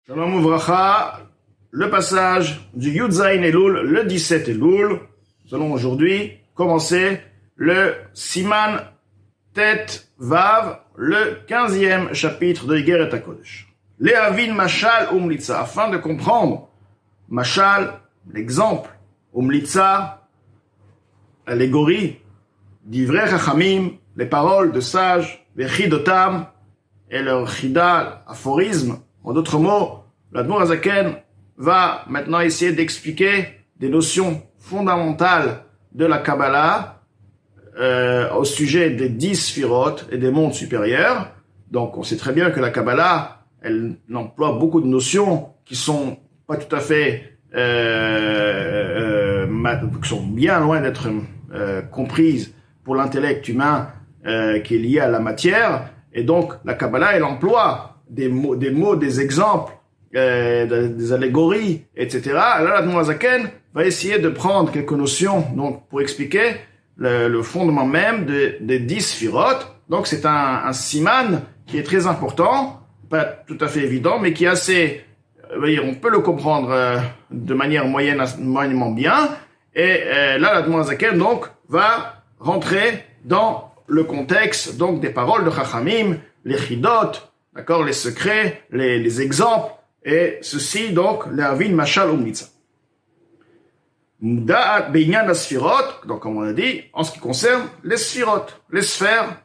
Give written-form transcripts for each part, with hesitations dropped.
Shalom Uvracha, le passage du Yud Zayin Elul, le 17 Elul. Nous allons aujourd'hui commencer le Siman Tet Vav, le 15e chapitre de Igeret HaKodesh. Lehavin Mashal Umlitza, afin de comprendre Mashal, l'exemple, Umlitza, allégorie, d'Ivrei Chachamim, les paroles de sages, Vechidotam, et leur chida, aphorisme. En d'autres mots, l'Admor HaZaken va maintenant essayer d'expliquer des notions fondamentales de la Kabbalah au sujet des 10 sphirotes et des mondes supérieurs. Donc, on sait très bien que la Kabbalah, elle emploie beaucoup de notions qui sont pas tout à fait, qui sont bien loin d'être comprises pour l'intellect humain qui est lié à la matière. Et donc, la Kabbalah, elle emploie des mots, des exemples, des allégories, etc. Alors, l'Admor HaZaken va essayer de prendre quelques notions, donc, pour expliquer le fondement même des 10 sphirotes. Donc, c'est un siman qui est très important, pas tout à fait évident, mais qui est assez, on peut le comprendre de manière moyennement bien. Et là, l'Admor HaZaken, donc, va rentrer dans le contexte, donc, des paroles de Chachamim, les chidot, d'accord, les secrets, les exemples, et ceci, donc, Lehavin Mashal Umlitza. Muda'at Beinyan Asfirot, donc, comme on a dit, en ce qui concerne les sphirot, les sphères.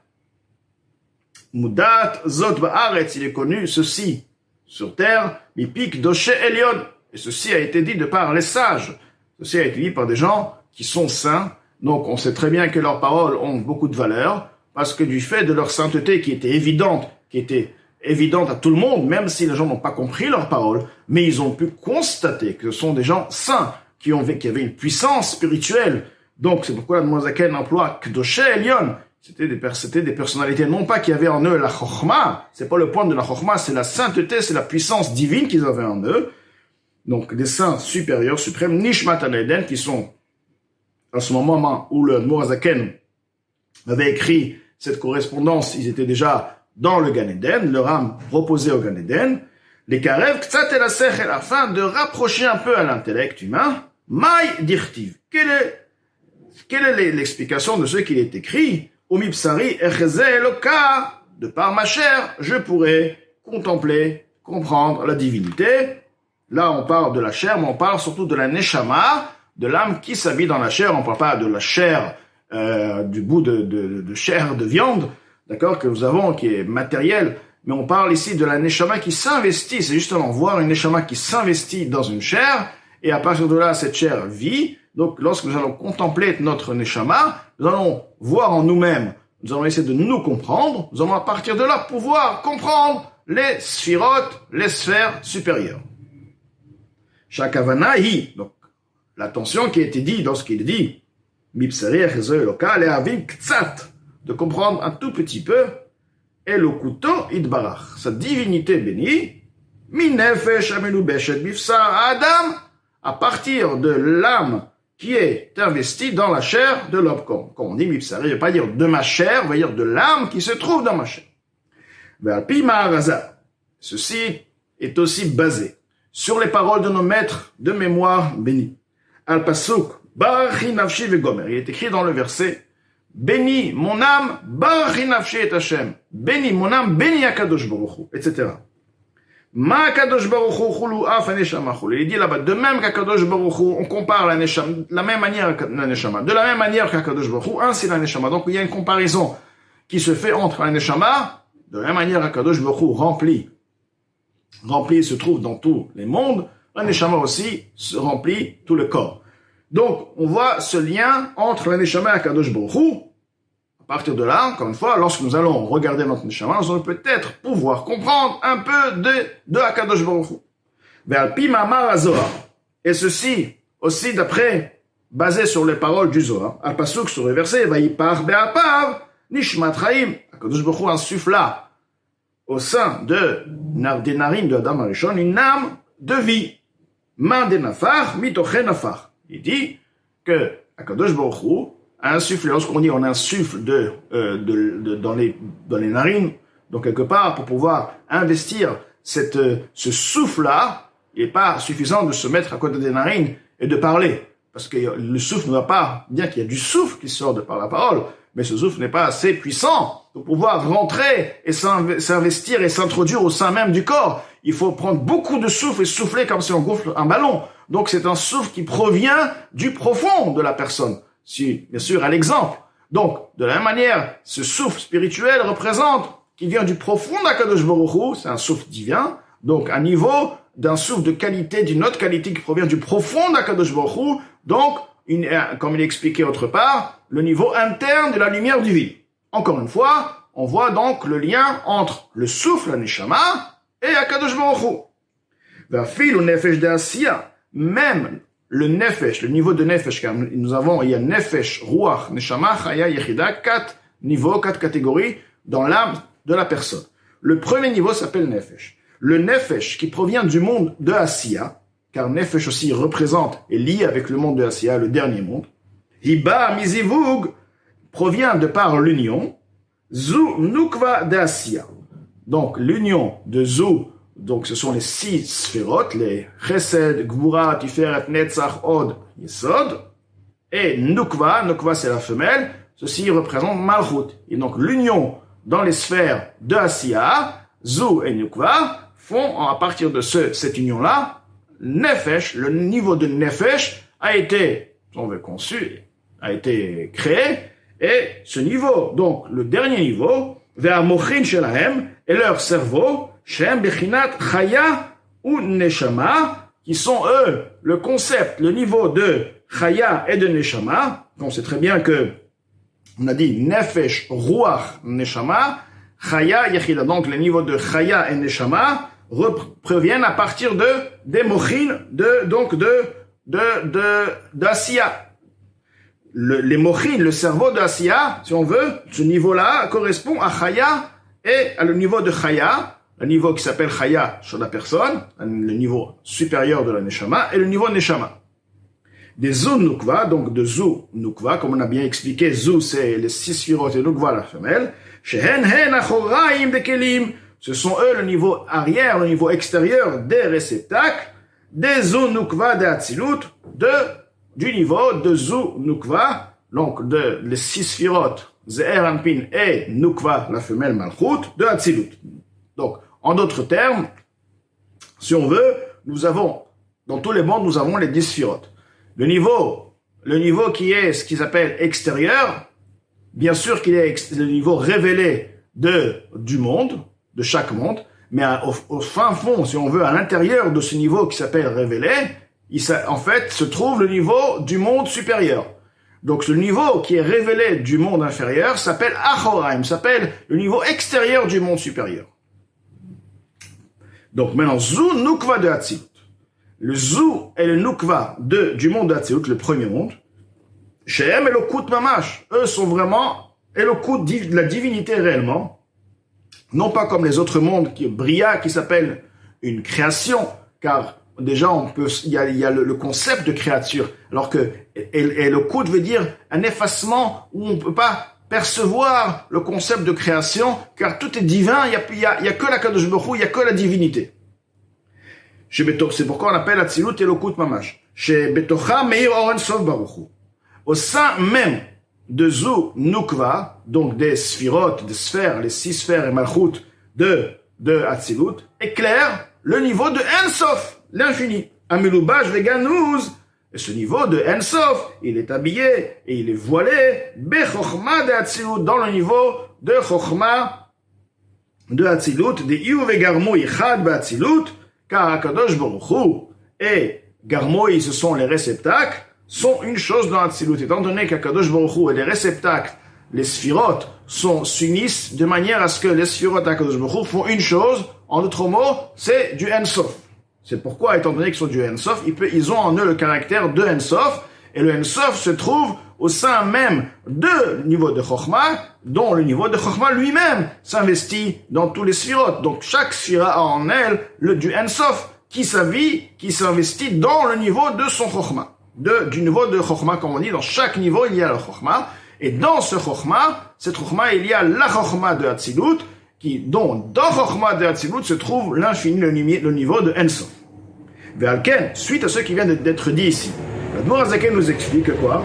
Muda'at Zot Ba'aretz, il est connu, ceci, sur terre, Mipik Doshe Elion, et ceci a été dit de par les sages. Ceci a été dit par des gens qui sont saints, donc on sait très bien que leurs paroles ont beaucoup de valeur, parce que du fait de leur sainteté qui était évidente à tout le monde, même si les gens n'ont pas compris leurs paroles, mais ils ont pu constater que ce sont des gens saints, qui avaient une puissance spirituelle. Donc c'est pourquoi l'Admor HaZaken emploie Kdoshe Elyon. C'était des personnalités, non pas qui avaient en eux la Chokhmah, c'est pas le point de la Chokhmah, c'est la sainteté, c'est la puissance divine qu'ils avaient en eux. Donc des saints supérieurs, suprêmes, Nishmat Eden, qui sont, à ce moment où l'Admor HaZaken avait écrit cette correspondance, ils étaient déjà dans le Gan Eden, leur âme reposait au Gan Eden, les Karev, Ktsat el Asechel, afin de rapprocher un peu à l'intellect humain, Maï dirtiv. Quelle est l'explication de ce qu'il est écrit? Umipsari echeze eloka, de par ma chair, je pourrais contempler, comprendre la divinité. Là, on parle de la chair, mais on parle surtout de la neshama, de l'âme qui s'habille dans la chair. On ne parle pas de la chair, du bout de chair, de viande, d'accord, que nous avons, qui est matériel, mais on parle ici de la neshama qui s'investit, c'est justement voir une neshama qui s'investit dans une chair, et à partir de là, cette chair vit. Donc, lorsque nous allons contempler notre neshama, nous allons voir en nous-mêmes, nous allons essayer de nous comprendre, nous allons à partir de là pouvoir comprendre les sphirotes, les sphères supérieures. Shakavana hi, donc, l'attention qui a été dit dans ce qu'il dit, Mipsari echeze eloka lehavin ktsat, de comprendre un tout petit peu, Elokuto idbarach, sa divinité bénie, minefesh amenubeshet bifsar Adam, à partir de l'âme qui est investie dans la chair de l'homme. Comme on dit mipsari, ne veut pas dire de ma chair, veut dire de l'âme qui se trouve dans ma chair. Ve'alpi ma'araza, ceci est aussi basé sur les paroles de nos maîtres de mémoire bénis. Al-Pasuk, Barachi nafshi vegomer, il est écrit dans le verset, béni mon âme, Barachi nafshi et Hashem. Béni mon âme, béni Akadosh Baruch Hu, etc. Ma Akadosh Baruch Hu chulu af neshama chulu. Il dit là-bas, de même qu'Akadosh Baruch Hu, on compare la neshama, de la même manière que la neshama, de la même manière qu'Akadosh Baruch Hu, ainsi la neshama. Donc il y a une comparaison qui se fait entre la neshama, de la même manière qu'Akadosh Baruch Hu rempli se trouve dans tous les mondes, la neshama aussi se remplit tout le corps. Donc, on voit ce lien entre la neshama et Akadosh Baruch Hu. À partir de là, encore une fois, lorsque nous allons regarder notre neshama, nous allons peut-être pouvoir comprendre un peu de Akadosh Baruch Hu. Ve'alpi ma'amar ha-Zohar. Et ceci, aussi d'après, basé sur les paroles du Zohar, al-Pasuk sur le verset, Vayipar be'apav, nishmat chaim. Akadosh Baruch Hu insuffla au sein des narines de Adam HaRishon une âme de vie. Man de nafar, mitochen nafar. Il dit que Akadosh Baruch Hu a insufflé, lorsqu'on dit on insuffle dans les narines, donc quelque part pour pouvoir investir ce souffle-là, il n'est pas suffisant de se mettre à côté des narines et de parler. Parce que le souffle ne va pas, bien qu'il y a du souffle qui sort de par la parole, mais ce souffle n'est pas assez puissant pour pouvoir rentrer et s'investir et s'introduire au sein même du corps. Il faut prendre beaucoup de souffle et souffler comme si on gonfle un ballon. Donc c'est un souffle qui provient du profond de la personne. Si, bien sûr, à l'exemple. Donc, de la même manière, ce souffle spirituel représente, qui vient du profond d'Akadosh Baruch Hu, c'est un souffle divin, donc un niveau d'un souffle de qualité, d'une autre qualité qui provient du profond d'Akadosh Baruch Hu, donc, comme il est expliqué autre part, le niveau interne de la lumière divine. Encore une fois, on voit donc le lien entre le souffle, la neshama, et Akadosh Baruch Hu. Vafil ou nefesh de Asiya, même le nefesh, le niveau de nefesh, car il y a nefesh, ruach, neshama, chaya, yechida, 4 niveaux, 4 catégories dans l'âme de la personne. Le premier niveau s'appelle nefesh. Le nefesh qui provient du monde de Asiya, car nefesh aussi représente et lié avec le monde de Asiya, le dernier monde. Hiba mizivug provient de par l'union. Zu nukva de Asiya. Donc l'union de Zu, donc ce sont les 6 sphérotes, les Chesed, Gvura, Tiferet, Netzach, Od, Yesod. Et Nukva, Nukva c'est la femelle, ceci représente Malchut. Et donc l'union dans les sphères de Asiya, Zu et Nukva, font à partir de cette union-là, Nefesh, le niveau de Nefesh a été, on veut conçu, a été créé, et ce niveau, donc le dernier niveau, vers Mochin Shelahem, et leur cerveau, Shem Bechinat Chaya ou Neshama, qui sont eux, le concept, le niveau de Chaya et de Neshama. On sait très bien que, on a dit Nefesh, Ruach, Neshama, Chaya, Yechida. Donc les niveaux de Chaya et Neshama proviennent à partir des Mochin, d'Asiya. Les Mochin, le cerveau d'Asiya, si on veut, ce niveau-là correspond à Chaya et à le niveau de Chaya, le niveau qui s'appelle Chaya sur la personne, le niveau supérieur de la Neshama, et le niveau Neshama. Des Zu Nukva, donc de Zu Nukva, comme on a bien expliqué, Zu c'est les 6 sphirotes et Nukva la femelle, Shehen Hen Achoraim de Kelim, ce sont eux le niveau arrière, le niveau extérieur des réceptacles, des Zu Nukva de Atzilut, du niveau de Zu Nukva, donc de les 6 sphirotes, Ze'er Anpin et Nukva la femelle Malchut, de Atzilut. Donc, en d'autres termes, si on veut, nous avons, dans tous les mondes, nous avons les 10 sphirotes. Le niveau qui est ce qu'ils appellent extérieur, bien sûr qu'il est le niveau révélé du monde, de chaque monde, mais au fin fond, si on veut, à l'intérieur de ce niveau qui s'appelle révélé, en fait, se trouve le niveau du monde supérieur. Donc, ce niveau qui est révélé du monde inférieur s'appelle Achoraim, s'appelle le niveau extérieur du monde supérieur. Donc maintenant, Zu Nukva de Hatzilut. Le Zu et le Nukva du monde de Hatzilut, le premier monde. Shehem Elokut Mamash. Eux sont vraiment Elokut de la divinité réellement. Non pas comme les autres mondes, Bria qui s'appelle une création, car déjà il y a le concept de créature, alors que Elokut veut dire un effacement où on peut pas percevoir le concept de création, car tout est divin, il y a que la Kadosh Baruch Hu, il y a que la divinité. C'est pourquoi on appelle Atzilut Elokut Mamash. Chez Betocha Meir Oren Sof Baruch Hu. Au sein même de Zu Nukva, donc des sphirotes, des sphères, les 6 sphères et Malchut de Atzilut, éclaire le niveau de En Sof, l'infini. Amelubash Veganuz. Et ce niveau de En Sof, il est habillé et il est voilé Bechochma de Atzilut, dans le niveau de Chochma de Atzilut, de Iu Vegarmui Chad Be'Atzilut, car Akadosh Baruch Hu et Garmoi, ce sont les réceptacles, sont une chose dans Atzilut. Étant donné qu'Akadosh Baruch Hu et les réceptacles, les sphirotes, s'unissent de manière à ce que les sphirotes d'Akadosh Baruch Hu font une chose, en d'autres mots, c'est du En Sof. C'est pourquoi, étant donné qu'ils sont du En Sof, ils ont en eux le caractère de En Sof, et le En Sof se trouve au sein même du niveau de Chochma, dont le niveau de Chochma lui-même s'investit dans tous les sphirotes. Donc chaque sphira a en elle du En Sof qui s'investit dans le niveau de son Chochma. Du niveau de Chochma, comme on dit, dans chaque niveau il y a le Chochma, et dans ce Chochma, cette Chochma, il y a la Chochma de Hatzilut, dont dans Chokhmah de Hatzilut se trouve l'infini, le niveau de Ensof. Ve'alken, suite à ce qui vient d'être dit ici, l'Admor HaZaken nous explique quoi?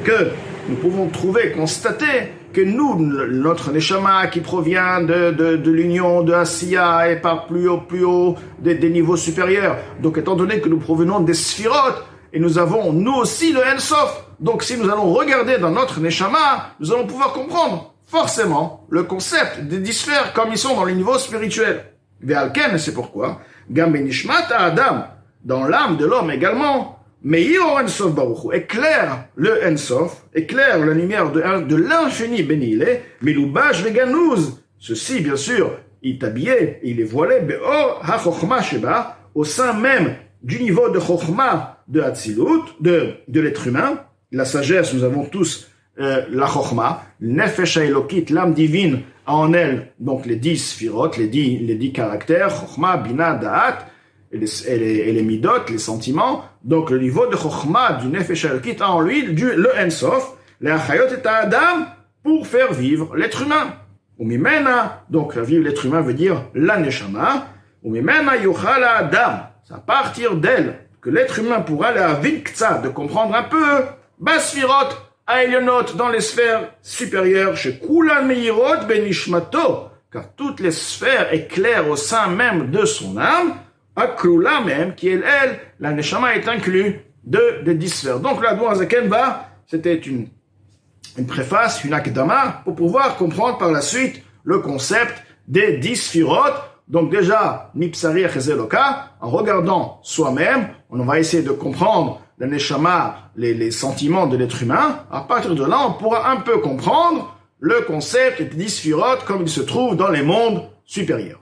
Que nous pouvons constater que nous, notre Neshama qui provient de l'union de Asiya et par plus haut, des niveaux supérieurs. Donc, étant donné que nous provenons des Sphirot, et nous avons, nous aussi, le Ensof. Donc, si nous allons regarder dans notre Neshama, nous allons pouvoir comprendre, forcément, le concept des 10 sphères comme ils sont dans les niveaux spirituels. Ve'alken, c'est pourquoi, Gam benishmat Adam, dans l'âme de l'homme également, Meir Ensof Baruch Hu, éclaire le Ensof, éclaire la lumière de l'infini béni il est, Milubash Veganouz. Ceci, bien sûr, il est habillé, il est voilé, Be'or HaChokhmah Sheba, au sein même du niveau de Chokhmah de Hatzilut, de l'être humain. La sagesse, nous avons tous la Chokhmah, Nefesh HaElokit, l'âme divine a en elle, donc les 10 Sphirot, les 10 caractères, Chokhmah, Bina, Da'at, et les midot, les sentiments. Donc le niveau de Chokhmah du Nefesh HaElokit a en lui le Ensof, les Achayot et Adam, pour faire vivre l'être humain. Ou Mimena, donc faire vivre l'être humain veut dire la Neshama, ou Mimena Yochal Adam, c'est à partir d'elle que l'être humain pourra aller de comprendre un peu, Basfirot, Aelionot, dans les sphères supérieures, chez Kulan Meirot Benishmato, car toutes les sphères éclairent au sein même de son âme, Aklula même, qui est elle, la Neshama est inclus des 10 sphères. Donc là, Admor HaZaken c'était une préface, une akdama, pour pouvoir comprendre par la suite le concept des 10 Sphirot. Donc déjà, Mipsari Eloka, en regardant soi-même, on va essayer de comprendre la Neshama, les sentiments de l'être humain. À partir de là, on pourra un peu comprendre le concept des 10 Sphirot comme il se trouve dans les mondes supérieurs.